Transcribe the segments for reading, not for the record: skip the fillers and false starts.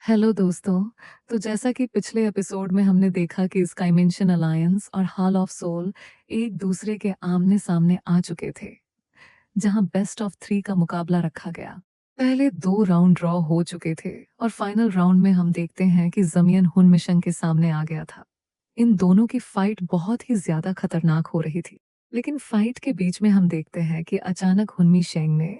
Hello दोस्तों। तो जैसा कि पिछले एपिसोड में हमने देखा कि स्काईमेंशन अलायंस और हॉल ऑफ सोल एक दूसरे के आमने सामने आ चुके थे, जहां बेस्ट ऑफ 3 का मुकाबला रखा गया। पहले 2 राउंड ड्रॉ हो चुके थे और फाइनल राउंड में हम देखते हैं कि जमियन हुनमिशन के सामने आ गया था। इन दोनों की फाइट बहुत ही ज्यादा खतरनाक हो रही थी, लेकिन फाइट के बीच में हम देखते हैं कि अचानक हुनमी शेंग ने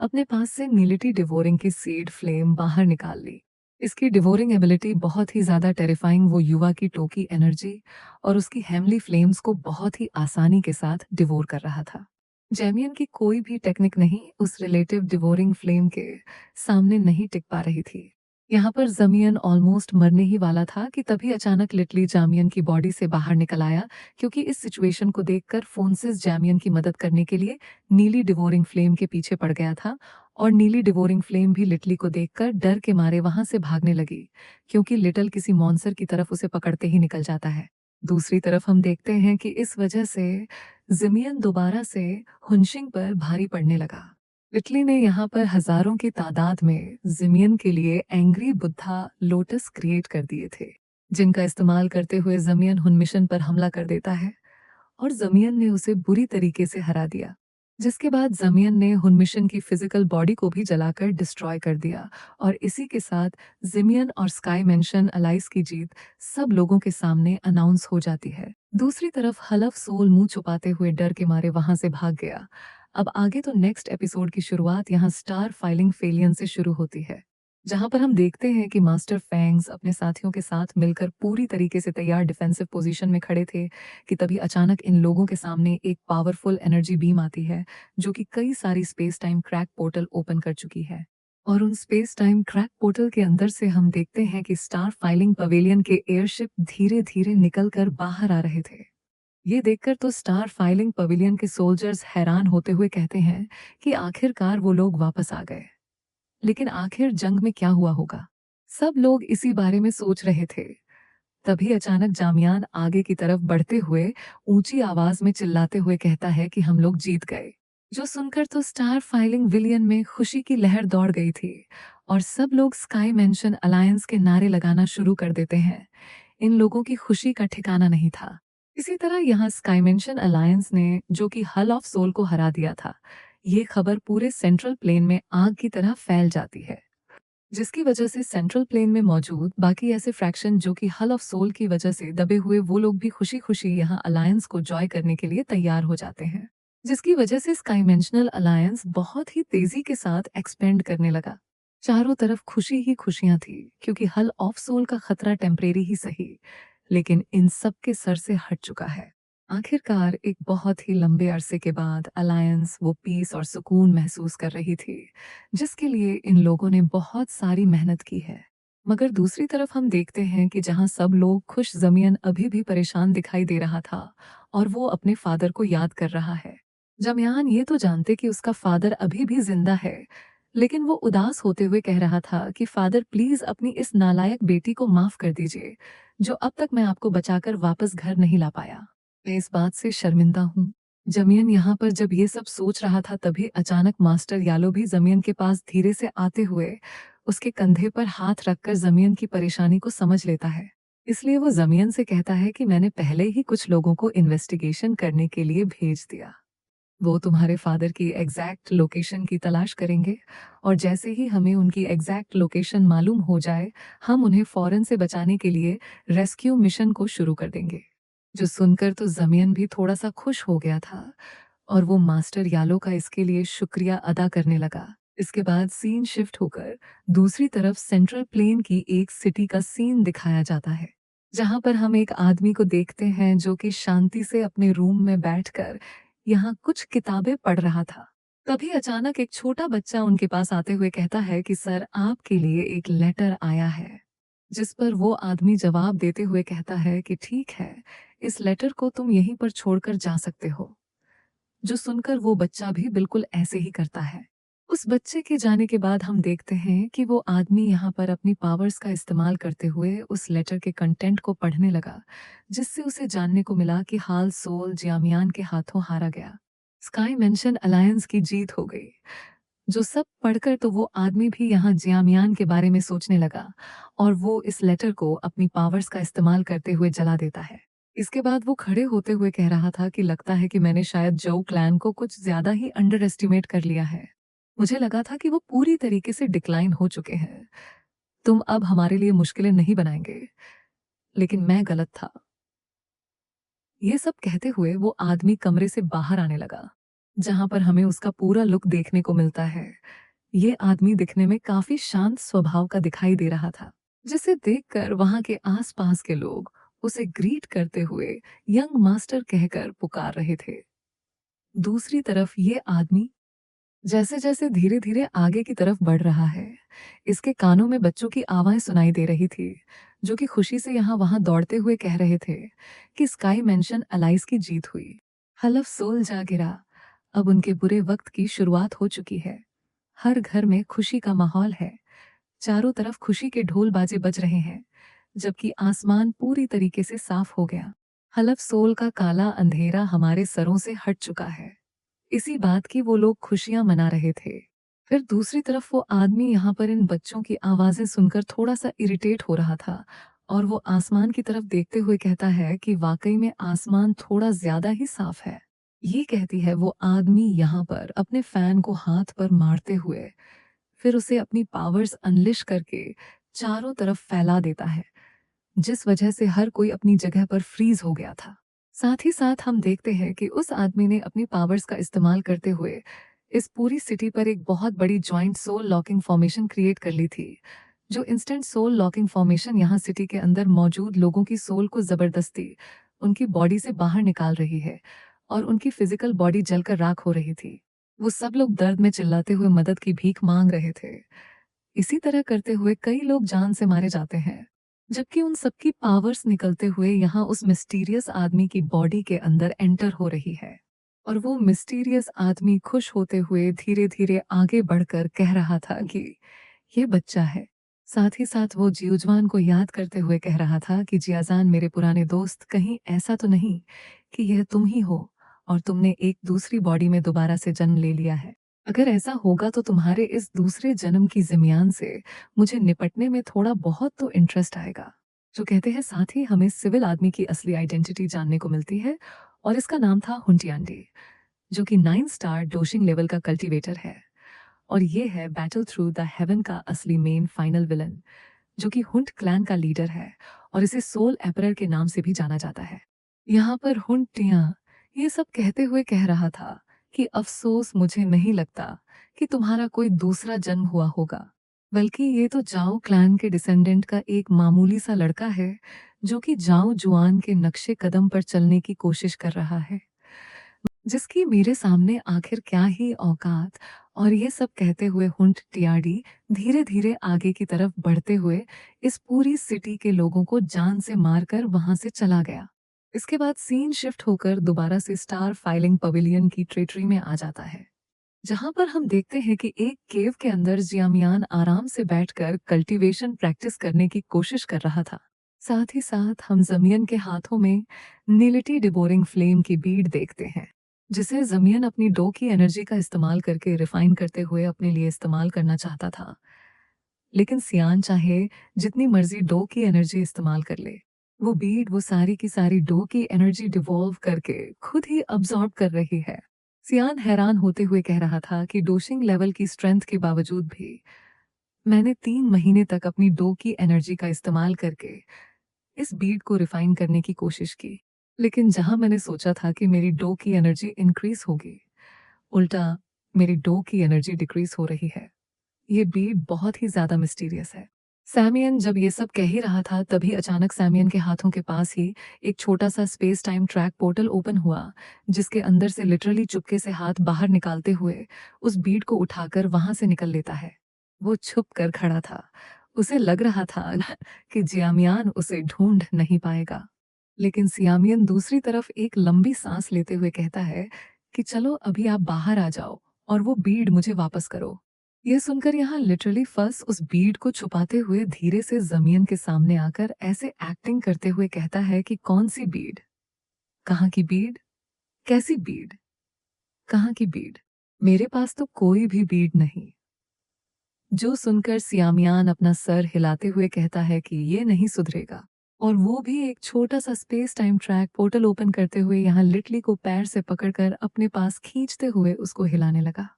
अपने पास से नीलिटी डिवोरिंग की सीड फ्लेम बाहर निकाल ली। इसकी डिवोरिंग एबिलिटी बहुत ही ज्यादा टेरिफाइंग, वो युवा की टोकी एनर्जी और उसकी हेमली फ्लेम्स को बहुत ही आसानी के साथ डिवोर कर रहा था। जैमियन की कोई भी टेक्निक नहीं उस रिलेटिव डिवोरिंग फ्लेम के सामने नहीं टिक पा रही थी। यहाँ पर जमियन ऑलमोस्ट मरने ही वाला था कि तभी अचानक लिटली जामियन की बॉडी से बाहर निकल आया, क्योंकि इस सिचुएशन को देखकर फोन्सिस जामियन की मदद करने के लिए नीली डिवोरिंग फ्लेम के पीछे पड़ गया था। और नीली डिवोरिंग फ्लेम भी लिटली को देखकर डर के मारे वहां से भागने लगी, क्योंकि लिटल किसी मॉन्स्टर की तरफ उसे पकड़ते ही निकल जाता है। दूसरी तरफ हम देखते हैं कि इस वजह से जमियन दोबारा से हुनशिंग पर भारी पड़ने लगा। इटली ने यहाँ पर हजारों की तादाद में जमियन के लिए एंग्री बुद्धा लोटस क्रिएट कर दिए थे, जिनका इस्तेमाल करते हुए जमियन हुनमिशन पर हमला कर देता है और जमियन ने उसे बुरी तरीके से हरा दिया। जिसके बाद जमियन ने हुनमिशन की फिजिकल बॉडी को भी जलाकर डिस्ट्रॉय कर दिया और इसी के साथ जिमियन और स्काई मेंशन अलाइस की जीत सब लोगों के सामने अनाउंस हो जाती है। दूसरी तरफ हलफ सोल मुंह छुपाते हुए डर के मारे वहां से भाग गया। अब आगे तो नेक्स्ट एपिसोड की शुरुआत यहाँ स्टार फाइलिंग फेलियन से शुरू होती है, जहां पर हम देखते हैं कि मास्टर फैंग्स अपने साथियों के साथ मिलकर पूरी तरीके से तैयार डिफेंसिव पोजीशन में खड़े थे कि तभी अचानक इन लोगों के सामने एक पावरफुल एनर्जी बीम आती है, जो कि कई सारी space time crack portal open कर चुकी है। और उन स्पेस टाइम क्रैक पोर्टल के अंदर से हम देखते हैं कि स्टार फाइलिंग पवेलियन के एयरशिप धीरे धीरे निकलकर बाहर आ रहे थे। ये देखकर तो स्टार फाइलिंग पवेलियन के सोल्जर्स हैरान होते हुए कहते हैं कि आखिरकार वो लोग वापस आ गए। लेकिन आखिर जंग में क्या हुआ होगा? सब लोग इसी बारे में सोच रहे थे। तभी अचानक जामियान आगे की तरफ बढ़ते हुए ऊंची आवाज में चिल्लाते हुए कहता है कि हम लोग जीत गए। जो सुनकर तो स्टार फाइलिंग विलियन में खुशी की लहर दौड़ गई थी और सब लोग स्काई मेंशन अलायंस के नारे लगाना शुरू कर देते हैं। इन लोगों की खुशी का ठिकाना नहीं था। इसी तरह यहाँ स्काई मेंशन अलायंस ने, जो कि हल ऑफ सोल को हरा दिया था, ये खबर पूरे सेंट्रल प्लेन में आग की तरह फैल जाती है, जिसकी वजह से सेंट्रल प्लेन में मौजूद बाकी ऐसे फ्रैक्शन जो कि हल ऑफ सोल की वजह से दबे हुए, वो लोग भी खुशी खुशी यहाँ अलायंस को जॉय करने के लिए तैयार हो जाते हैं, जिसकी वजह से स्काईमेंशनल अलायंस बहुत ही तेजी के साथ एक्सपेंड करने लगा। चारों तरफ खुशी ही खुशियां थी, क्योंकि हल ऑफ सोल का खतरा टेम्परेरी ही सही, लेकिन इन सब के सर से हट चुका है। आखिरकार एक बहुत ही लंबे अरसे के बाद अलायंस वो पीस और सुकून महसूस कर रही थी, जिसके लिए इन लोगों ने बहुत सारी मेहनत की है। मगर दूसरी तरफ हम देखते हैं कि जहां सब लोग खुश, जमियन अभी भी परेशान दिखाई दे रहा था और वो अपने फादर को याद कर रहा है। जमियान ये तो जानते कि उसका फादर अभी भी जिंदा है, लेकिन वो उदास होते हुए कह रहा था कि फादर प्लीज अपनी इस नालायक बेटी को माफ कर दीजिए, जो अब तक मैं आपको बचाकर वापस घर नहीं ला पाया। मैं इस बात से शर्मिंदा हूँ। जमियन यहाँ पर जब ये सब सोच रहा था, तभी अचानक मास्टर यालो भी जमियन के पास धीरे से आते हुए उसके कंधे पर हाथ रखकर जमियन की परेशानी को समझ लेता है। इसलिए वो जमियन से कहता है कि मैंने पहले ही कुछ लोगों को इन्वेस्टिगेशन करने के लिए भेज दिया। वो तुम्हारे फादर की एग्जैक्ट लोकेशन की तलाश करेंगे और जैसे ही हमें उनकी एग्जैक्ट लोकेशन मालूम हो जाए, हम उन्हें फौरन से बचाने के लिए रेस्क्यू मिशन को शुरू कर देंगे। जो सुनकर तो जमियन भी थोड़ा सा खुश हो गया था और वो मास्टर यालो का इसके लिए शुक्रिया अदा करने लगा। इसके बाद सीन शिफ्ट होकर दूसरी तरफ सेंट्रल प्लेन की एक सिटी का सीन दिखाया जाता है, जहां पर हम एक आदमी को देखते हैं जो कि शांति से अपने रूम में बैठकर यहाँ कुछ किताबें पढ़ रहा था। तभी अचानक एक छोटा बच्चा उनके पास आते हुए कहता है कि सर, आपके लिए एक लेटर आया है। जिस पर वो आदमी जवाब देते हुए कहता है कि ठीक है, इस लेटर को तुम यहीं पर छोड़कर जा सकते हो। जो सुनकर वो बच्चा भी बिल्कुल ऐसे ही करता है। उस बच्चे के जाने के बाद हम देखते हैं कि वो आदमी यहाँ पर अपनी पावर्स का इस्तेमाल करते हुए उस लेटर के कंटेंट को पढ़ने लगा, जिससे उसे जानने को मिला कि हाल सोल जियामियान के हाथों हारा गया। स्काई मेंशन अलायंस की जीत हो गई। जो सब पढ़कर तो वो आदमी भी यहाँ जियामियान के बारे में सोचने लगा और वो इस लेटर को अपनी पावर्स का इस्तेमाल करते हुए जला देता है। इसके बाद वो खड़े होते हुए कह रहा था कि लगता है कि मैंने शायद जो क्लैन को कुछ ज्यादा ही अंडर एस्टिमेट कर लिया है। मुझे लगा था कि वो पूरी तरीके से डिक्लाइन हो चुके हैं। तुम अब हमारे लिए मुश्किलें नहीं बनाएंगे। लेकिन मैं गलत था। ये सब कहते हुए वो आदमी कमरे से बाहर आने लगा, जहां पर हमें उसका पूरा लुक देखने को मिलता है। ये आदमी दिखने में काफी शांत स्वभाव का दिखाई दे रहा था, जिसे देखकर वहां के आसपास के लोग उसे ग्रीट करते हुए यंग मास्टर कहकर पुकार रहे थे। दूसरी तरफ ये आदमी जैसे जैसे धीरे धीरे आगे की तरफ बढ़ रहा है, इसके कानों में बच्चों की आवाज़ सुनाई दे रही थी, जो कि खुशी से यहाँ वहां दौड़ते हुए कह रहे थे कि स्काई मेंशन अलाइस की जीत हुई। हलफ सोल जा गिरा। अब उनके बुरे वक्त की शुरुआत हो चुकी है। हर घर में खुशी का माहौल है। चारों तरफ खुशी के ढोल बाजे बज रहे हैं, जबकि आसमान पूरी तरीके से साफ हो गया। हलफ सोल का काला अंधेरा हमारे सरों से हट चुका है। इसी बात की वो लोग खुशियां मना रहे थे। फिर दूसरी तरफ वो आदमी यहाँ पर इन बच्चों की आवाजें सुनकर थोड़ा सा इरिटेट हो रहा था और वो आसमान की तरफ देखते हुए कहता है कि वाकई में आसमान थोड़ा ज्यादा ही साफ है। ये कहती है वो आदमी यहाँ पर अपने फैन को हाथ पर मारते हुए फिर उसे अपनी पावर्स अनलिश करके चारों तरफ फैला देता है, जिस वजह से हर कोई अपनी जगह पर फ्रीज हो गया था। साथ ही साथ हम देखते हैं कि उस आदमी ने अपनी पावर्स का इस्तेमाल करते हुए इस पूरी सिटी पर एक बहुत बड़ी joint soul locking formation create कर ली थी। जो इंस्टेंट सोल लॉकिंग फॉर्मेशन यहाँ सिटी के अंदर मौजूद लोगों की सोल को जबरदस्ती उनकी बॉडी से बाहर निकाल रही है और उनकी फिजिकल बॉडी जलकर राख हो रही थी। वो सब लोग दर्द में चिल्लाते हुए मदद की भीख मांग रहे थे। इसी तरह करते हुए कई लोग जान से मारे जाते हैं, जबकि उन सबकी पावर्स निकलते हुए यहाँ उस मिस्टीरियस आदमी की बॉडी के अंदर एंटर हो रही है। और वो मिस्टीरियस आदमी खुश होते हुए धीरे धीरे आगे बढ़कर कह रहा था कि ये बच्चा है। साथ ही साथ वो जियोजवान को याद करते हुए कह रहा था कि जियाजान मेरे पुराने दोस्त, कहीं ऐसा तो नहीं कि यह तुम ही हो और तुमने एक दूसरी बॉडी में दोबारा से जन्म ले लिया है। अगर ऐसा होगा तो तुम्हारे इस दूसरे जन्म की जिमियान से मुझे निपटने में थोड़ा बहुत तो इंटरेस्ट आएगा। जो कहते हैं साथ ही हमें सिविल आदमी की असली आइडेंटिटी जानने को मिलती है और इसका नाम था हुंटियांडी, जो कि 9 स्टार डोशिंग लेवल का कल्टीवेटर है। और ये है बैटल थ्रू द हेवन का असली मेन फाइनल विलन, जो कि हुंट क्लैन का लीडर है और इसे सोल एपरर के नाम से भी जाना जाता है। यहाँ पर हुंटियां ये सब कहते हुए कह रहा था कि अफसोस, मुझे नहीं लगता कि तुम्हारा कोई दूसरा जन्म हुआ होगा, बल्कि ये तो जाओ क्लैन के डिसेंडेंट का एक मामूली सा लड़का है, जो कि जाओ जुआन के नक्शे कदम पर चलने की कोशिश कर रहा है, जिसकी मेरे सामने आखिर क्या ही औकात। और ये सब कहते हुए हुंट टियाडी धीरे धीरे आगे की तरफ बढ़ते हुए इस पूरी सिटी के लोगों को जान से मारकर वहां से चला गया। इसके बाद सीन शिफ्ट होकर दोबारा से स्टार फाइलिंग पवेलियन की टेरिटरी में आ जाता है, जहां पर हम देखते हैं कि एक केव के अंदर जियामियान आराम से बैठकर कल्टीवेशन प्रैक्टिस करने की कोशिश कर रहा था। साथ ही साथ हम जमीन के हाथों में नीलिटी डिबोरिंग फ्लेम की बीड देखते हैं, जिसे जमीन अपनी डो की एनर्जी का इस्तेमाल करके रिफाइन करते हुए अपने लिए इस्तेमाल करना चाहता था। लेकिन सियान चाहे जितनी मर्जी डो की एनर्जी इस्तेमाल कर ले, वो बीड वो सारी की सारी डो की एनर्जी डिवॉल्व करके खुद ही अब्सॉर्ब कर रही है। सियान हैरान होते हुए कह रहा था कि डोशिंग लेवल की स्ट्रेंथ के बावजूद भी मैंने 3 महीने तक अपनी डो की एनर्जी का इस्तेमाल करके इस बीड को रिफाइन करने की कोशिश की, लेकिन जहां मैंने सोचा था कि मेरी डो की एनर्जी इंक्रीज होगी, उल्टा मेरी डो की एनर्जी डिक्रीज हो रही है। ये बीड बहुत ही ज्यादा मिस्टीरियस है। सैमियन जब ये सब कह ही रहा था, तभी अचानक सैमियन के हाथों के पास ही एक छोटा सा space time track portal open हुआ, जिसके अंदर से लिटरली चुपके से हाथ बाहर निकालते हुए उस बीड को उठाकर वहां से निकल लेता है। वो छुप कर खड़ा था। उसे लग रहा था कि जियामियान उसे ढूंढ नहीं पाएगा। लेकिन सियामियन दूसरी तरफ एक लंबी सांस लेते हुए कहता है कि चलो अभी आप बाहर आ जाओ और वो बीड मुझे वापस करो। यह सुनकर यहाँ लिटरली फर्स उस बीड को छुपाते हुए धीरे से जमीन के सामने आकर ऐसे एक्टिंग करते हुए कहता है कि कौन सी बीड, कहाँ की बीड, कैसी बीड, कहाँ की बीड। मेरे पास तो कोई भी बीड नहीं। जो सुनकर सियामियान अपना सर हिलाते हुए कहता है कि ये नहीं सुधरेगा, और वो भी एक छोटा सा space time track portal open करते हुए यहाँ लिटली को पैर से पकड़कर अपने पास खींचते हुए उसको हिलाने लगा।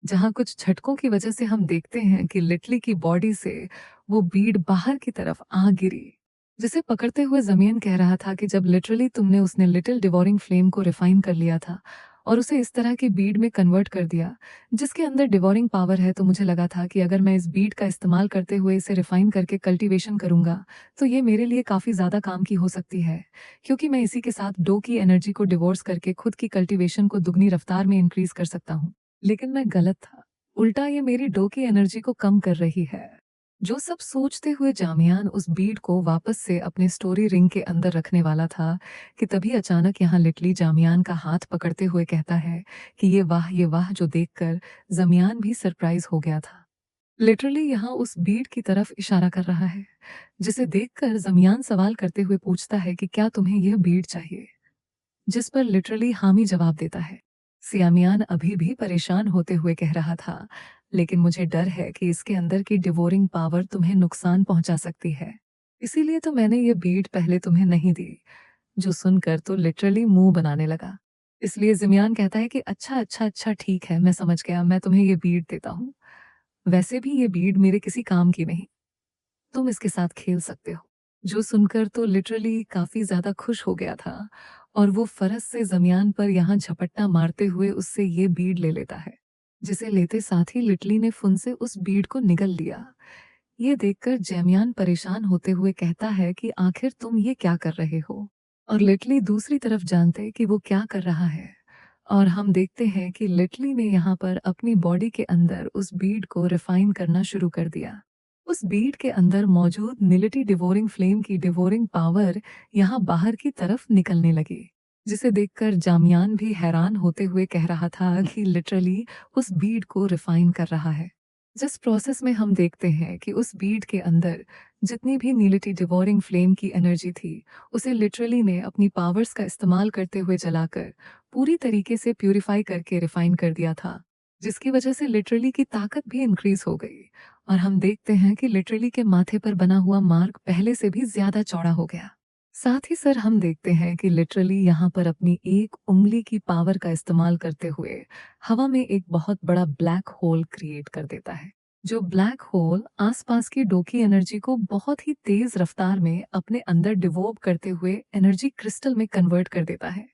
जहाँ कुछ झटकों की वजह से हम देखते हैं कि लिटली की बॉडी से वो बीड बाहर की तरफ आ गिरी। जिसे पकड़ते हुए जमीन कह रहा था कि जब लिटरली तुमने उसने लिटिल डिवोरिंग फ्लेम को रिफाइन कर लिया था और उसे इस तरह की बीड में कन्वर्ट कर दिया जिसके अंदर डिवोरिंग पावर है, तो मुझे लगा था कि अगर मैं इस बीड का इस्तेमाल करते हुए इसे रिफाइन करके कल्टीवेशन करूंगा तो ये मेरे लिए काफी ज्यादा काम की हो सकती है, क्योंकि मैं इसी के साथ डो की एनर्जी को डिवोर्स करके खुद की कल्टीवेशन को दुगनी रफ्तार में इंक्रीज कर सकता हूँ। लेकिन मैं गलत था। उल्टा ये मेरी डो की एनर्जी को कम कर रही है। जो सब सोचते हुए जामियान उस बीड को वापस से अपने स्टोरी रिंग के अंदर रखने वाला था कि तभी अचानक यहाँ लिटली जामियान का हाथ पकड़ते हुए कहता है कि ये वाह, जो देखकर जमियान भी सरप्राइज हो गया था। लिटरली यहाँ उस बीड की तरफ इशारा कर रहा है, जिसे देखकर जमियान सवाल करते हुए पूछता है कि क्या तुम्हें यह बीड चाहिए, जिस पर लिटरली हामी जवाब देता है। सियामियान अभी भी परेशान होते हुए कह रहा था, लेकिन मुझे डर है कि इसके अंदर की डिवोरिंग पावर तुम्हें नुकसान पहुंचा सकती है, इसीलिए तो मैंने ये बीड पहले तुम्हें नहीं दी। जो सुनकर तो लिटरली मुंह बनाने लगा। इसलिए जिमियान कहता है कि अच्छा अच्छा अच्छा ठीक है, मैं समझ गया, मैं तुम्हें ये बीड देता हूँ। वैसे भी ये बीड मेरे किसी काम की नहीं, तुम इसके साथ खेल सकते हो। जो सुनकर तो लिटरली काफी ज्यादा खुश हो गया था और वो फरस से जमियान पर यहाँ झपट्टा मारते हुए उससे ये बीड ले लेता है, जिसे लेते साथ ही लिटली ने फुन से उस बीड को निगल लिया। ये देखकर जैमियान परेशान होते हुए कहता है कि आखिर तुम ये क्या कर रहे हो, और लिटली दूसरी तरफ जानते कि वो क्या कर रहा है। और हम देखते हैं कि लिटली ने यहाँ पर अपनी बॉडी के अंदर उस बीड को रिफाइन करना शुरू कर दिया। उस बीड के अंदर मौजूद मिलिटी डिवोरिंग फ्लेम की डिवोरिंग पावर यहाँ बाहर की तरफ निकलने लगी, जिसे देखकर जामियान भी हैरान होते हुए कह रहा था कि लिटरली उस बीड को रिफाइन कर रहा है। जिस प्रोसेस में हम देखते हैं कि उस बीड के अंदर जितनी भी नीलिटी डिवोरिंग फ्लेम की एनर्जी थी, उसे लिटरली ने अपनी पावर्स का इस्तेमाल करते हुए जलाकर पूरी तरीके से प्यूरिफाई करके रिफाइन कर दिया था, जिसकी वजह से लिटरली की ताकत भी इंक्रीज हो गई। और हम देखते हैं कि लिटरली के माथे पर बना हुआ मार्क पहले से भी ज्यादा चौड़ा हो गया। साथ ही सर हम देखते हैं कि लिटरली यहाँ पर अपनी एक उंगली की पावर का इस्तेमाल करते हुए हवा में एक बहुत बड़ा ब्लैक होल क्रिएट कर देता है। जो ब्लैक होल आसपास की डो की एनर्जी को बहुत ही तेज रफ्तार में अपने अंदर डिवोल्व करते हुए एनर्जी क्रिस्टल में कन्वर्ट कर देता है,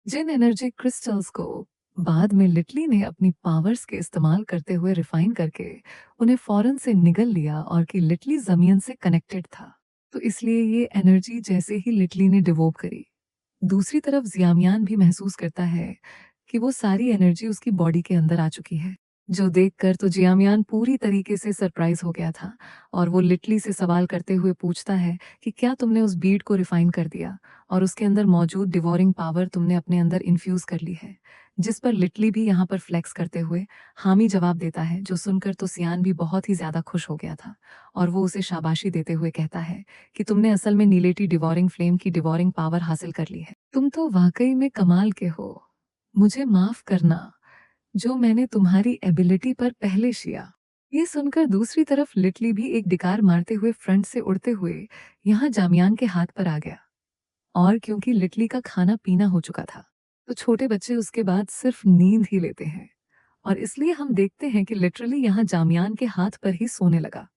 जिन एनर्जी क्रिस्टल्स को बाद में लिटली ने अपनी पावर्स के इस्तेमाल करते हुए रिफाइन करके उन्हें फौरन से निगल लिया, और कि लिटली जमीन से कनेक्टेड था, तो इसलिए ये एनर्जी जैसे ही लिटली ने डिवोल्व करी, दूसरी तरफ जियामियान भी महसूस करता है कि वो सारी एनर्जी उसकी बॉडी के अंदर आ चुकी है। जो देखकर तो जियामियान पूरी तरीके से सरप्राइज हो गया था, और वो लिटली से सवाल करते हुए पूछता है कि क्या तुमने उस बीड को रिफाइन कर दिया और उसके अंदर मौजूद डिवोरिंग पावर तुमने अपने अंदर इन्फ्यूज कर ली है। जिस पर लिटली भी यहाँ पर फ्लेक्स करते हुए हामी जवाब देता है। जो सुनकर तो सियान भी बहुत ही ज्यादा खुश हो गया था, और वो उसे शाबाशी देते हुए कहता है कि तुमने असल में नीलेटी डिवोरिंग फ्लेम की डिवोरिंग पावर हासिल कर ली है। तुम तो वाकई में कमाल के हो। मुझे माफ करना जो मैंने तुम्हारी एबिलिटी पर पहले शिया। ये सुनकर दूसरी तरफ लिटली भी एक डिकार मारते हुए फ्रंट से उड़ते हुए यहाँ जामियान के हाथ पर आ गया, और क्योंकि लिटली का खाना पीना हो चुका था, तो छोटे बच्चे उसके बाद सिर्फ नींद ही लेते हैं, और इसलिए हम देखते हैं कि लिटरली यहाँ जामियान के हाथ पर ही सोने लगा।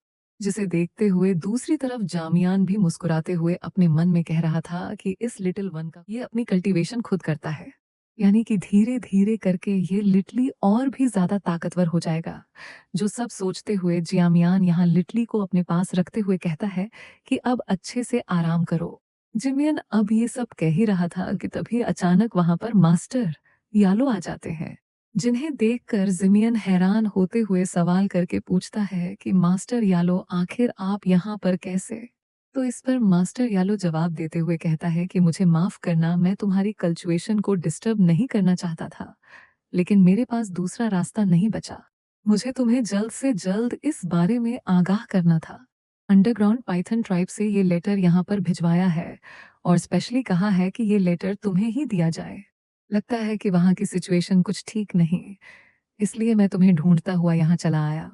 जिसे देखते हुए दूसरी तरफ जामियान भी मुस्कुराते हुए अपने मन में कह रहा था कि इस लिटिल वन का ये अपनी कल्टीवेशन खुद करता है, यानी कि धीरे धीरे करके ये लिटली और भी ज्यादा ताकतवर हो जाएगा। जो सब सोचते हुए जियामियान यहाँ लिटली को अपने पास रखते हुए कहता है कि अब अच्छे से आराम करो। जिमियन अब ये सब कह ही रहा था कि तभी अचानक वहां पर मास्टर यालो आ जाते हैं, जिन्हें देखकर जिमियन हैरान होते हुए सवाल करके पूछता है कि मास्टर यालो, आखिर आप यहाँ पर कैसे? तो इस पर मास्टर यालो जवाब देते हुए कहता है कि मुझे माफ करना, मैं तुम्हारी कल्चुएशन को डिस्टर्ब नहीं करना चाहता था, लेकिन मेरे पास दूसरा रास्ता नहीं बचा। मुझे तुम्हें जल्द से जल्द इस बारे में आगाह करना था। अंडरग्राउंड पाइथन ट्राइब से ये लेटर यहाँ पर भिजवाया है, और स्पेशली कहा है कि ये लेटर तुम्हें ही दिया जाए। लगता है कि वहाँ की सिचुएशन कुछ ठीक नहीं, इसलिए मैं तुम्हें ढूंढता हुआ यहाँ चला आया।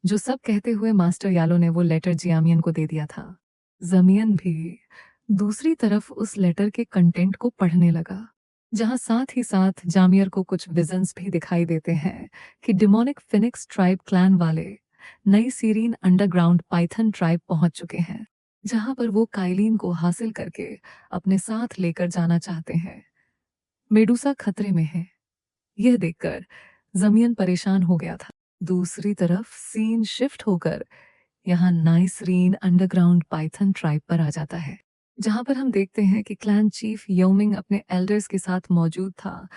जो सब कहते हुए मास्टर यालो ने वो लेटर जियामियन को दे दिया था। जमियन भी दूसरी तरफ उस लेटर के कंटेंट को पढ़ने लगा, जहां साथ ही साथ जामियर को कुछ विजन्स भी दिखाई देते हैं कि डिमोनिक फिनिक्स ट्राइब क्लैन वाले नई सीरीन अंडरग्राउंड पाइथन ट्राइब पहुंच चुके हैं, जहां पर वो काइलिन को हासिल करके अपने साथ लेकर जाना चाहते हैं। मेडुसा खतरे में है, यह देखकर जमियन परेशान हो गया था। दूसरी तरफ सीन शिफ्ट होकर यहाँ नाइसरीन अंडरग्राउंड पाइथन ट्राइब पर आ जाता है, जहां पर हम देखते हैं कि क्लैन चीफ योमिंग अपने एल्डर्स के साथ मौजूद था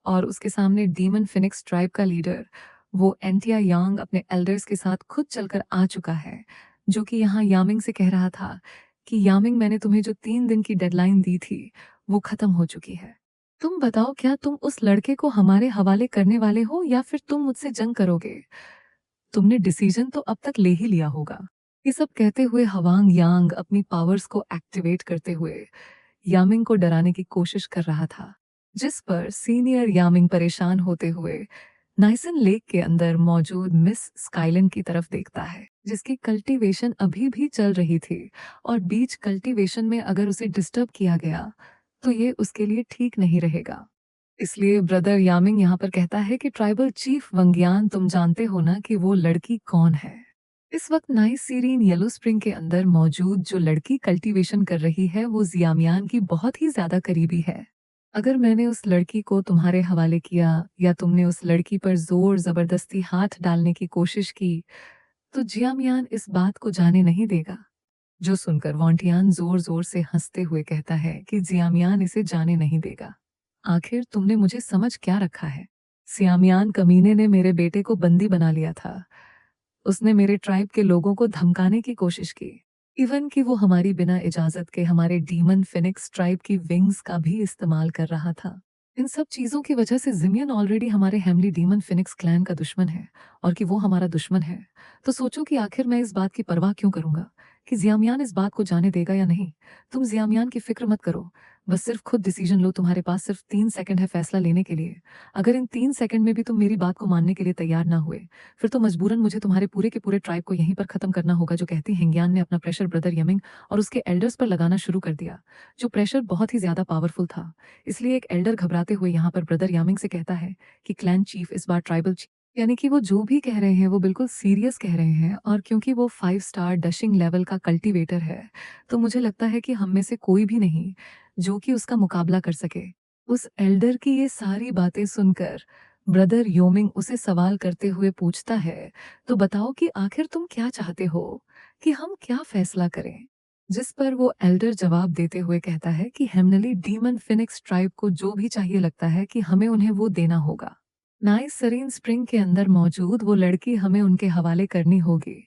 और उसके सामने डीमन फिनिक्स ट्राइब का लीडर वो एंटिया यांग अपने एल्डर्स के साथ खुद चलकर आ चुका है, जो कि यहाँ यामिंग से कह रहा था कि यामिंग, मैंने तुम्हें जो 3 दिन की डेडलाइन दी थी वो खत्म हो चुकी है। तुम बताओ, क्या तुम उस लड़के को हमारे हवाले करने वाले हो या फिर तुम मुझसे जंग करोगे? तुमने डिसीजन तो अब तक ले ही लिया होगा। ये सब कहते हुए हवांग यांग अपनी पावर्स को एक्टिवेट करते हुए यामिंग को डराने की कोशिश कर रहा था, जिस पर सीनियर यामिंग परेशान होते हुए नाइसन लेक के अंदर मौजूद मिस स्काइलन की तरफ देखता है, जिसकी कल्टीवेशन अभी भी चल रही थी और बीच कल्टीवेशन में अगर उसे डिस्टर्ब किया गया तो ये उसके लिए ठीक नहीं रहेगा। इसलिए ब्रदर यामिंग यहाँ पर कहता है कि ट्राइबल चीफ वंगियान, तुम जानते हो ना कि वो लड़की कौन है। इस वक्त नाइस सीरीन येलो स्प्रिंग के अंदर मौजूद जो लड़की कल्टीवेशन कर रही है वो जियामियान की बहुत ही ज्यादा करीबी है। अगर मैंने उस लड़की को तुम्हारे हवाले किया या तुमने उस लड़की पर जोर जबरदस्ती हाथ डालने की कोशिश की तो जियामियान इस बात को जाने नहीं देगा। जो सुनकर वॉन्टियान जोर जोर से हंसते हुए कहता है कि जियामियान इसे जाने नहीं देगा। आखिर तुमने मुझे समझ क्या रखा है? सियामियान कमीने ने मेरे बेटे को बंदी बना लिया था। उसने मेरे ट्राइब के लोगों को धमकाने की कोशिश की, इवन कि वो हमारी बिना इजाजत के हमारे डीमन फिनिक्स ट्राइब की विंग्स का भी इस्तेमाल कर रहा था। इन सब चीजों की वजह से जिमियन ऑलरेडी हमारे हेमली डीमन फिनिक्स क्लैन का दुश्मन है और कि वो हमारा दुश्मन है, तो सोचो कि आखिर मैं इस बात की परवाह क्यों करूंगा कि जियामियान इस बात को जाने देगा या नहीं। तुम जियामियान की फिक्र मत करो, बस सिर्फ खुद डिसीजन लो। तुम्हारे पास सिर्फ 3 सेकंड है फैसला लेने के लिए। अगर इन 3 सेकंड में भी तुम मेरी बात को मानने के लिए तैयार ना हुए फिर तो मजबूरन मुझे तुम्हारे पूरे के पूरे ट्राइब को यहीं पर खत्म करना होगा। जो कहती हेंगियान ने अपना प्रेशर ब्रदर यमिंग और उसके एल्डर्स पर लगाना शुरू कर दिया, जो प्रेशर बहुत ही ज्यादा पावरफुल था। इसलिए एक एल्डर घबराते हुए यहाँ पर ब्रदर यामिंग से कहता है कि क्लैन चीफ इस बार ट्राइबल चीफ, यानी कि वो जो भी कह रहे हैं वो बिल्कुल सीरियस कह रहे हैं, और क्योंकि वो 5 स्टार डशिंग लेवल का कल्टीवेटर है तो मुझे लगता है कि हम में से कोई भी नहीं जो कि उसका मुकाबला कर सके। उस एल्डर की ये सारी बातें सुनकर ब्रदर योमिंग उसे सवाल करते हुए पूछता है, तो बताओ कि आखिर तुम क्या चाहते हो कि हम क्या फैसला करें? जिस पर वो एल्डर जवाब देते हुए कहता है कि हेमनली डीमन फिनिक्स ट्राइब को जो भी चाहिए लगता है कि हमें उन्हें वो देना होगा। नाइस सरीन स्प्रिंग के अंदर मौजूद वो लड़की हमें उनके हवाले करनी होगी।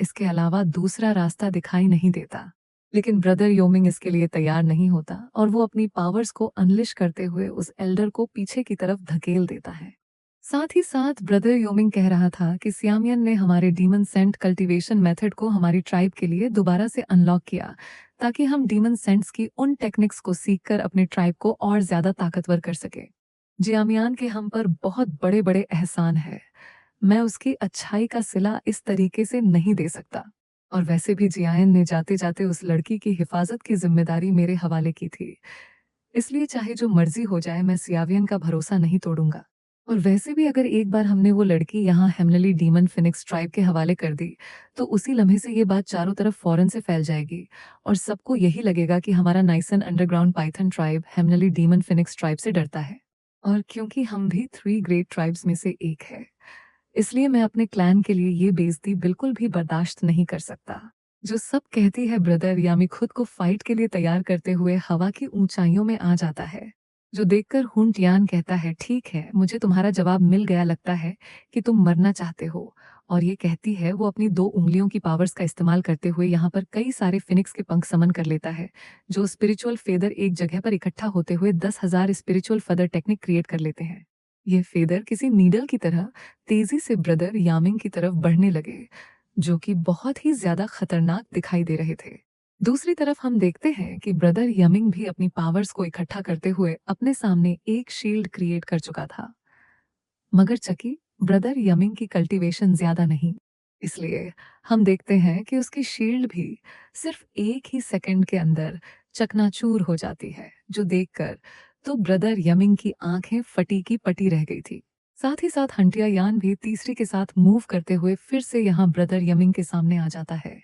इसके अलावा दूसरा रास्ता दिखाई नहीं देता। लेकिन ब्रदर योमिंग इसके लिए तैयार नहीं होता और वो अपनी पावर्स को अनलिश करते हुए उस एल्डर को पीछे की तरफ धकेल देता है। साथ ही साथ ब्रदर योमिंग कह रहा था कि सियामियन ने हमारे डीमन सेंट कल्टीवेशन मेथड को हमारी ट्राइब के लिए दोबारा से अनलॉक किया, ताकि हम डीमन सेंट्स की उन टेक्निक्स को सीखकर अपने ट्राइब को और ज्यादा ताकतवर कर सके। जियामियान के हम पर बहुत बड़े बड़े एहसान है, मैं उसकी अच्छाई का सिला इस तरीके से नहीं दे सकता। और वैसे भी जियान ने जाते जाते उस लड़की की हिफाजत की जिम्मेदारी मेरे हवाले की थी, इसलिए चाहे जो मर्जी हो जाए मैं सियावियन का भरोसा नहीं तोड़ूंगा। और वैसे भी अगर एक बार हमने वो लड़की यहाँ हेमनली डीमन फिनिक्स ट्राइब के हवाले कर दी तो उसी लम्हे से ये बात चारों तरफ फौरन से फैल जाएगी और सबको यही लगेगा कि हमारा नाइसन अंडरग्राउंड पाइथन ट्राइब हेमनली डीमन फिनिक्स ट्राइब से डरता है। और क्योंकि हम भी 3 ग्रेट ट्राइब्स में से एक है, इसलिए मैं अपने क्लैन के लिए ये बेइज्जती बिल्कुल भी बर्दाश्त नहीं कर सकता। जो सब कहती है ब्रदर यामी खुद को फाइट के लिए तैयार करते हुए हवा की ऊंचाइयों में आ जाता है, जो देखकर हुंटियान कहता है, ठीक है, मुझे तुम्हारा जवाब मिल गया, लगता है कि तुम मरना चाहते हो। और ये कहती है वो अपनी 2 उंगलियों की पावर्स का इस्तेमाल करते हुए यहाँ पर कई सारे फिनिक्स के पंख समन कर लेता है, जो स्पिरिचुअल फेदर एक जगह पर इकट्ठा होते हुए 10,000 स्पिरिचुअल फेदर टेक्निक क्रिएट कर लेते हैं। ये फेदर किसी नीडल की तरह तेजी से ब्रदर यामिंग की तरफ बढ़ने लगे, जो कि बहुत ही ज्यादा खतरनाक दिखाई दे रहे थे। दूसरी तरफ हम देखते हैं कि ब्रदर यमिंग भी अपनी पावर्स को इकट्ठा करते हुए अपने सामने एक शील्ड क्रिएट कर चुका था। मगर चकी ब्रदर यमिंग की कल्टीवेशन ज्यादा नहीं, इसलिए हम देखते हैं कि उसकी शील्ड भी सिर्फ एक ही सेकंड के अंदर चकनाचूर हो जाती है, जो देखकर तो ब्रदर यमिंग की आंखें फटी की पटी रह गई थी। साथ ही साथ हंटिया यान भी तीसरी के साथ मूव करते हुए फिर से यहाँ ब्रदर यमिंग के सामने आ जाता है,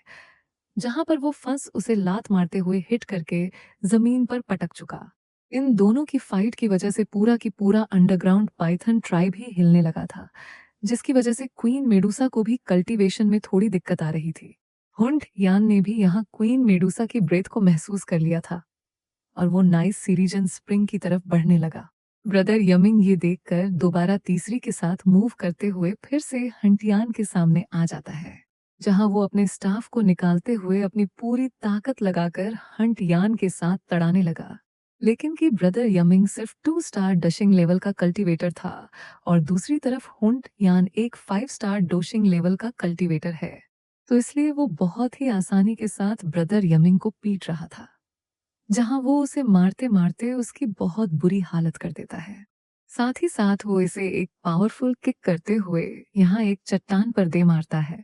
जहां पर वो फंस उसे लात मारते हुए हिट करके जमीन पर पटक चुका। इन दोनों की फाइट की वजह से पूरा की पूरा अंडरग्राउंड पाइथन ट्राइब ही हिलने लगा था, जिसकी वजह से क्वीन मेडुसा को भी कल्टीवेशन में थोड़ी दिक्कत आ रही थी। हुंट यान ने भी यहाँ क्वीन मेडुसा की ब्रेथ को महसूस कर लिया था और वो नाइस सीरीजन स्प्रिंग की तरफ बढ़ने लगा। ब्रदर यमिंग ये देखकर दोबारा तीसरी के साथ मूव करते हुए फिर से हंटियान के सामने आ जाता है, जहां वो अपने स्टाफ को निकालते हुए अपनी पूरी ताकत लगाकर हंटियान के साथ तड़ाने लगा। लेकिन कि ब्रदर यमिंग सिर्फ 2 स्टार डशिंग लेवल का कल्टीवेटर था और दूसरी तरफ हुंट यान एक 5 स्टार डोशिंग लेवल का कल्टीवेटर है, तो इसलिए वो बहुत ही आसानी के साथ ब्रदर यमिंग को पीट रहा था, जहां वो उसे मारते मारते उसकी बहुत बुरी हालत कर देता है। साथ ही साथ वो इसे एक पावरफुल किक करते हुए यहाँ एक चट्टान पर दे मारता है,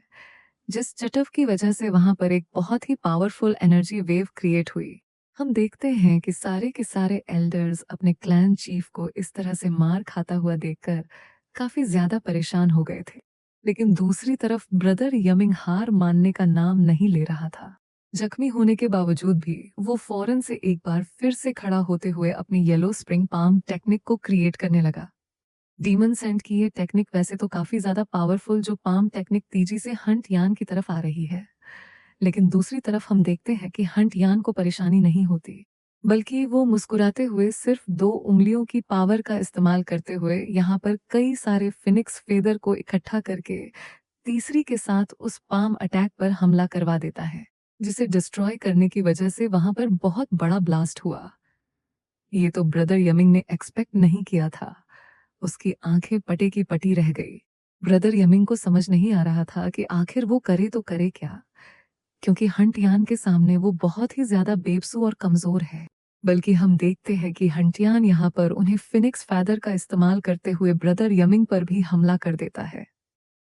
जिस चटव की वजह से वहां पर एक बहुत ही पावरफुल एनर्जी वेव क्रिएट हुई। हम देखते हैं कि सारे के सारे एल्डर्स अपने क्लैन चीफ को इस तरह से मार खाता हुआ देखकर काफी ज्यादा परेशान हो गए थे। लेकिन दूसरी तरफ ब्रदर यमिंग हार मानने का नाम नहीं ले रहा था। जख्मी होने के बावजूद भी वो फौरन से एक बार फिर से खड़ा होते हुए अपनी येलो स्प्रिंग पाम टेक्निक को क्रिएट करने लगा। डीमन सेंट की ये टेक्निक वैसे तो काफी ज्यादा पावरफुल जो पाम टेक्निक तेजी से हंट यान की तरफ आ रही है, लेकिन दूसरी तरफ हम देखते हैं कि हंट यान को परेशानी नहीं होती, बल्कि वो मुस्कुराते हुए सिर्फ 2 उंगलियों की पावर का इस्तेमाल करते हुए यहाँ पर कई सारे फिनिक्स फेदर को इकट्ठा करके तीसरी के साथ उस पाम अटैक पर हमला करवा देता है, जिसे डिस्ट्रॉय करने की वजह से वहां पर बहुत बड़ा ब्लास्ट हुआ। ये तो ब्रदर यमिंग ने एक्सपेक्ट नहीं किया था। उसकी आंखें पटे की पटी रह गई। ब्रदर यमिंग को समझ नहीं आ रहा था कि आखिर वो करे तो करे क्या, क्योंकि हंटियान के सामने वो बहुत ही ज्यादा बेबसू और कमजोर है। बल्कि हम देखते हैं कि हंटियान यहाँ पर उन्हें फिनिक्स फैदर का इस्तेमाल करते हुए ब्रदर यमिंग पर भी हमला कर देता है,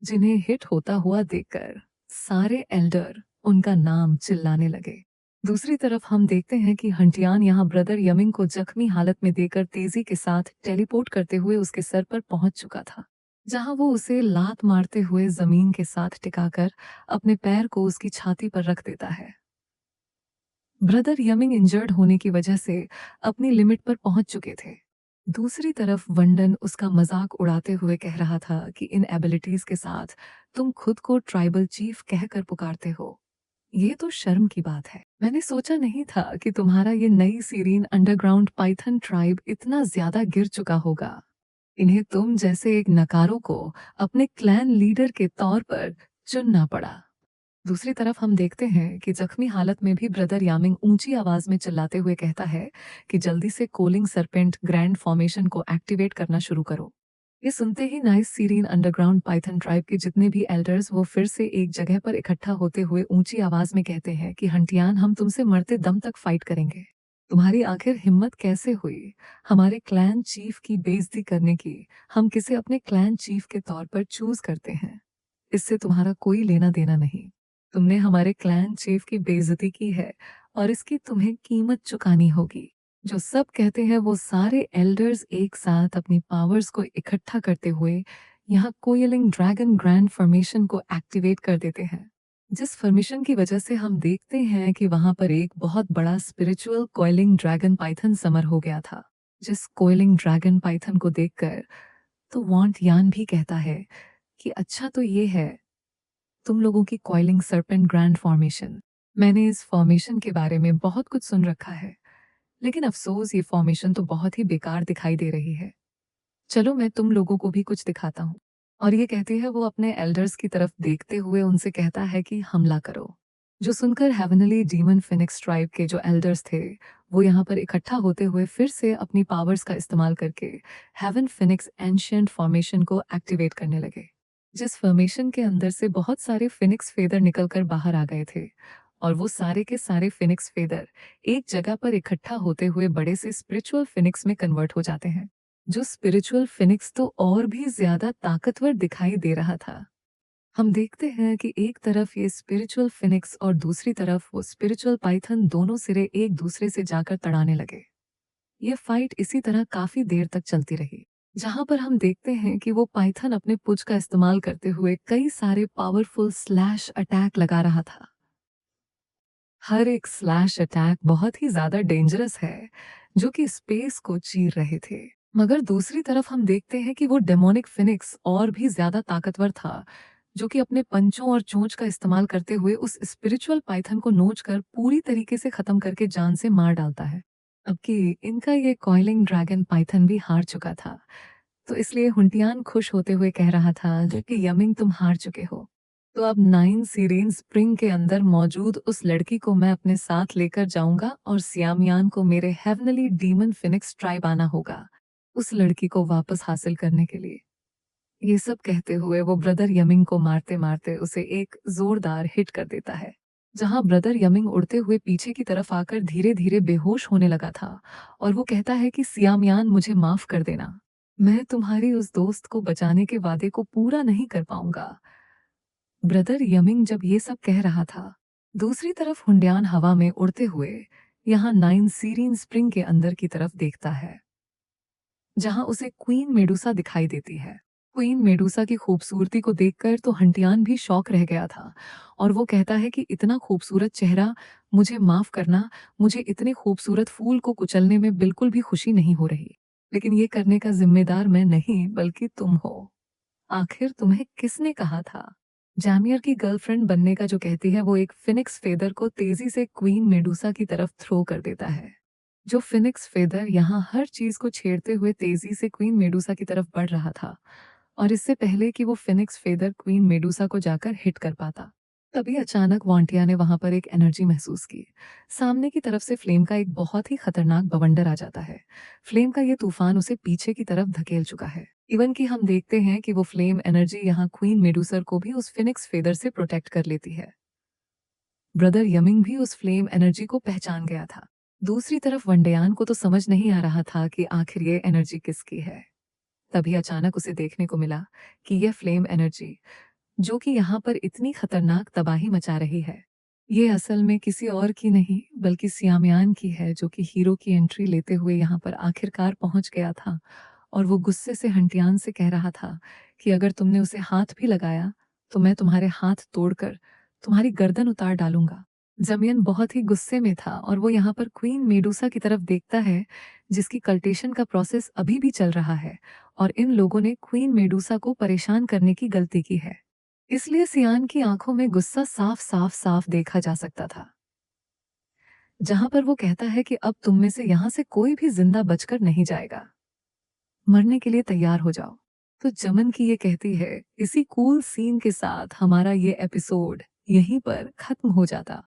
जिन्हें हिट होता हुआ देखकर सारे एल्डर उनका नाम चिल्लाने लगे। दूसरी तरफ हम देखते हैं कि हंटियान यहाँ ब्रदर यमिंग को जख्मी हालत में देकर तेजी के साथ टेलीपोर्ट करते हुए उसके सर पर पहुंच चुका था, जहां वो उसे लात मारते हुए जमीन के साथ टिकाकर अपने पैर को उसकी छाती पर रख देता है। ब्रदर यमिंग इंजर्ड होने की वजह से अपनी लिमिट पर पहुंच चुके थे। दूसरी तरफ वंडन उसका मजाक उड़ाते हुए कह रहा था कि इन एबिलिटीज के साथ तुम खुद को ट्राइबल चीफ कहकर पुकारते हो, ये तो शर्म की बात है। मैंने सोचा नहीं था कि तुम्हारा ये नई सीरीन अंडरग्राउंड पाइथन ट्राइब इतना ज्यादा गिर चुका होगा। इन्हें तुम जैसे एक नकारों को अपने क्लैन लीडर के तौर पर चुनना पड़ा। दूसरी तरफ हम देखते हैं कि जख्मी हालत में भी ब्रदर यामिंग ऊंची आवाज में चिल्लाते हुए कहता है कि जल्दी से कोलिंग सरपेंट ग्रैंड फॉर्मेशन को एक्टिवेट करना शुरू करो। ये सुनते ही nice serene underground python tribe के जितने भी एल्डर्स वो फिर से एक जगह पर इकट्ठा होते हुए ऊंची आवाज में कहते हैं कि हंटियान, हम तुमसे मरते दम तक फाइट करेंगे। तुम्हारी आखिर हिम्मत कैसे हुई हमारे क्लैन चीफ की बेइज्जती करने की? हम किसे अपने क्लैन चीफ के तौर पर चूज करते हैं, इससे तुम्हारा कोई लेना देना नहीं। तुमने हमारे क्लैन चीफ की बेइज्जती की है और इसकी तुम्हें कीमत चुकानी होगी। जो सब कहते हैं वो सारे एल्डर्स एक साथ अपनी पावर्स को इकट्ठा करते हुए यहाँ कोयलिंग ड्रैगन ग्रैंड फॉर्मेशन को एक्टिवेट कर देते हैं, जिस फॉर्मेशन की वजह से हम देखते हैं कि वहां पर एक बहुत बड़ा spiritual coiling dragon Python summer हो गया था। जिस कोयलिंग ड्रैगन पाइथन को देखकर तो वॉन्ट यान भी कहता है कि अच्छा तो ये है तुम लोगों की कॉइलिंग सर्पेंट ग्रैंड फॉर्मेशन। मैंने इस फॉर्मेशन के बारे में बहुत कुछ सुन रखा है, लेकिन अफसोस ये फॉर्मेशन तो बहुत ही बेकार दिखाई दे रही है। चलो मैं तुम लोगों को भी कुछ दिखाता हूँ। और ये कहती है वो अपने एल्डर्स की तरफ देखते हुए उनसे कहता है कि हमला करो। जो सुनकर हेवनली डीमन फिनिक्स ट्राइब के जो एल्डर्स थे वो यहाँ पर इकट्ठा होते हुए फिर से अपनी पावर्स का इस्तेमाल करके हेवन फिनिक्स एंशिएंट फॉर्मेशन को एक्टिवेट करने लगे, जिस फॉर्मेशन के अंदर से बहुत सारे फिनिक्स फेदर निकलकर बाहर आ गए थे और वो सारे के सारे फिनिक्स फेदर एक जगह पर इकट्ठा होते हुए बड़े से स्पिरिचुअल फिनिक्स में कन्वर्ट हो जाते हैं, जो स्पिरिचुअल फिनिक्स तो और भी ज्यादा ताकतवर दिखाई दे रहा था। हम देखते हैं कि एक तरफ ये स्पिरिचुअल फिनिक्स और दूसरी तरफ वो स्पिरिचुअल पाइथन दोनों सिरे एक दूसरे से जाकर तड़ाने लगे। ये फाइट इसी तरह काफी देर तक चलती रही, जहां पर हम देखते हैं कि वो पाइथन अपने पुंज का इस्तेमाल करते हुए कई सारे पावरफुल स्लैश अटैक लगा रहा था। हर एक स्लैश अटैक बहुत ही ज्यादा डेंजरस है, जो कि स्पेस को चीर रहे थे। मगर दूसरी तरफ हम देखते हैं कि वो डेमोनिक फिनिक्स और भी ज्यादा ताकतवर था, जो कि अपने पंचों और चोंच का इस्तेमाल करते हुए उस स्पिरिचुअल पाइथन को नोचकर पूरी तरीके से खत्म करके जान से मार डालता है। अब कि इनका ये कॉइलिंग ड्रैगन पाइथन भी हार चुका था, तो इसलिए हुंटियान खुश होते हुए कह रहा था कि यमिंग तुम हार चुके हो, तो अब 9 सीरीन स्प्रिंग के अंदर मौजूद उस लड़की को मैं अपने साथ लेकर जाऊंगा और सियामियान को मेरे हेवनली डीमन फिनिक्स ट्राइब आना होगा उस लड़की को वापस हासिल करने के लिए। ये सब कहते हुए वो ब्रदर यमिंग को मारते मारते उसे एक जोरदार हिट कर देता है, जहां ब्रदर यमिंग उड़ते हुए पीछे की तरफ आकर धीरे धीरे बेहोश होने लगा था। और वो कहता है कि सियामियान मुझे माफ कर देना, मैं तुम्हारी उस दोस्त को बचाने के वादे को पूरा नहीं कर पाऊंगा। ब्रदर यमिंग जब ये सब कह रहा था, दूसरी तरफ हुंडियान हवा में उड़ते हुए यहाँ 9 सीरीन स्प्रिंग के अंदर की तरफ देखता है, जहां उसे क्वीन मेडुसा दिखाई देती है। क्वीन मेडुसा की खूबसूरती को देखकर तो हंटियान भी शौक रह गया था, और वो कहता है कि इतना खूबसूरत चेहरा, मुझे माफ करना, मुझे इतने खूबसूरत फूल को कुचलने में बिल्कुल भी खुशी नहीं हो रही, लेकिन ये करने का जिम्मेदार मैं नहीं बल्कि तुम हो। आखिर तुम्हें किसने कहा था? जैमियर की गर्लफ्रेंड बनने का जो कहती है, वो एक फिनिक्स फेदर को तेजी से क्वीन मेडुसा की तरफ थ्रो कर देता है। जो फिनिक्स फेदर यहाँ हर चीज को छेड़ते हुए तेजी से क्वीन मेडुसा की तरफ बढ़ रहा था, और इससे पहले कि वो फिनिक्स फेदर क्वीन मेडुसा को जाकर हिट कर पाता, तभी अचानक वांटिया ने वहां पर एक एनर्जी महसूस की। सामने की तरफ से फ्लेम का एक बहुत ही खतरनाक बवंडर आ जाता है। फ्लेम का ये तूफान उसे पीछे की तरफ धकेल चुका है। इवन कि हम देखते हैं कि वो फ्लेम एनर्जी यहाँ क्वीन मेडुसर को भी उस फिनिक्स फेदर से प्रोटेक्ट कर लेती है। ब्रदर यमिंग भी उस फ्लेम एनर्जी को पहचान गया था। दूसरी तरफ वंडयान को तो समझ नहीं आ रहा था कि आखिर ये एनर्जी किसकी है। तभी अचानक उसे देखने को मिला कि यह फ्लेम एनर्जी, जो कि यहाँ पर इतनी खतरनाक तबाही मचा रही है, ये असल में किसी और की नहीं बल्कि सियामियान की है, जो कि हीरो की एंट्री लेते हुए यहाँ पर आखिरकार पहुंच गया था। और वो गुस्से से हंटियान से कह रहा था कि अगर तुमने उसे हाथ भी लगाया तो मैं तुम्हारे हाथ तोड़कर तुम्हारी गर्दन उतार डालूंगा। जमियन बहुत ही गुस्से में था, और वो यहाँ पर क्वीन मेडुसा की तरफ देखता है, जिसकी कल्टेशन का प्रोसेस अभी भी चल रहा है, और इन लोगों ने क्वीन मेडुसा को परेशान करने की गलती की है। इसलिए सियान की आंखों में गुस्सा साफ साफ साफ देखा जा सकता था, जहां पर वो कहता है कि अब तुम में से यहां से कोई भी जिंदा बचकर नहीं जाएगा, मरने के लिए तैयार हो जाओ। तो जमन की ये कहती है, इसी कूल सीन के साथ हमारा ये एपिसोड यहीं पर खत्म हो जाता।